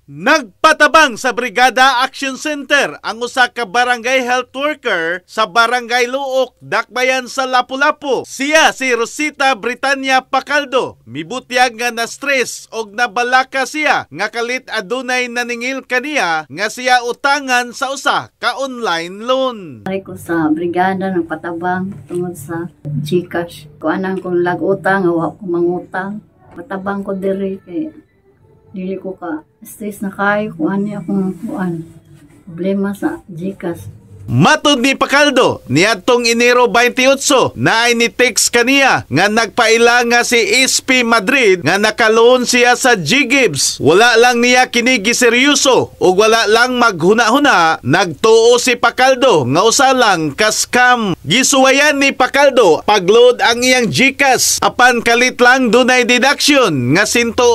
Nagpatabang sa Brigada Action Center ang usa ka barangay health worker sa Barangay Luok, Dakbayan sa Lapu-Lapu. Siya si Rosita Britania Pacaldo. Mibutyag nga na stress og nabalaka siya nga kalit adunay naningil kaniya nga siya utangan sa usa ka online loan. Ay ko sa brigada ng patabang tungod sa GCash. Kuanang kung lag-utang, awa ko mangutang. Patabang ko diri kay dili ko ka stress na kayo kung ano akong problema sa GCash. Matod ni Pacaldo, niadtong Enero 28 na ay ni-text kaniya nga nagpaila nga si SP Madrid nga nakaloon siya sa G-Gibbs. Wala lang niya kini giseryoso o wala lang maghuna-huna, nagtuo si Pacaldo nga usa lang ka scam. Gisuwayan ni Pacaldo pagload ang iyang GCash apan kalit lang dunay deduction nga 188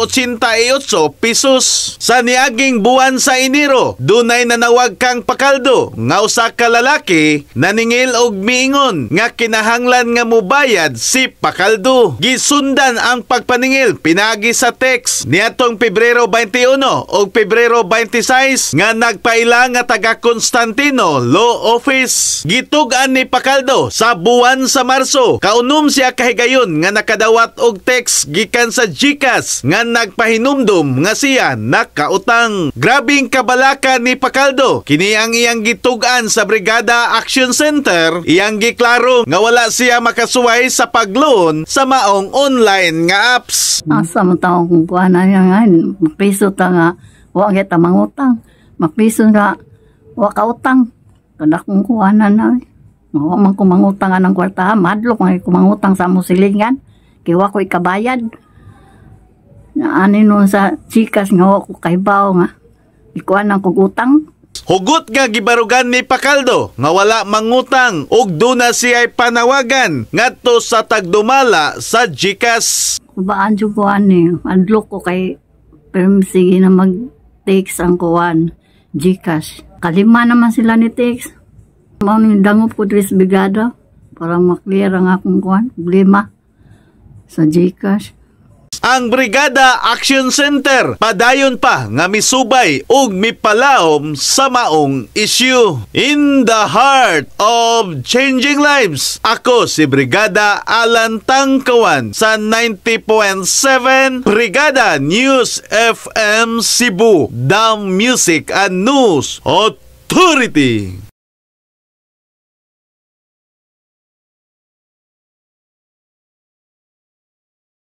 pesos. Sa niaging buwan sa Enero, dunay nanawag kang Pacaldo nga usa ka lalaki naningil og miingon nga kinahanglan nga mobayad si Pacaldo. Gisundan ang pagpaningil pinagi sa text niadtong Pebrero 21 og Pebrero 26 nga nagpaila nga taga Constantino Law Office. Gitug-an ni Pacaldo sa buwan sa Marso. Kaunom siya kahigayon nga nakadawat og text gikan sa GCash nga nagpahinumdum nga siya nakautang. Grabing kabalaka ni Pacaldo. Kini ang iyang gitug-an sa Brigada Action Center, iyang giklaro nga wala siya makasuway sa pagloan sa maong online nga apps. Asa mo taong kung kuhanan nga nga, mapiso ta nga, huwag kita mangutang. Mapiso nga, huwag ka utang. Kada kong kuhanan na, huwag man kumangutang nga ng kwartahan, madlok nga kumangutang sa musilingan, kiwa ko ikabayad. Ani nun sa GCash nga huwag ko kaibaw nga, ikuhanan kong utang. Hugot nga gibarugan ni Pacaldo nga wala mangutang ug duna siya panawagan ngadto sa tagdumala sa GCash. Baan jud ko ani, adlok ko kay pero sige na mag-text ang kuwan GCash. Kalima naman sila ni text. Mao ni dangop ko diri sa brigada para maklear ang akong kuwan problema sa GCash. Ang Brigada Action Center padayon pa nga misubay ug mipalaom sa maong issue. In the heart of changing lives, ako si Brigada Alan Tangkawan sa 90.7 Brigada News FM Cebu, the Music and News Authority.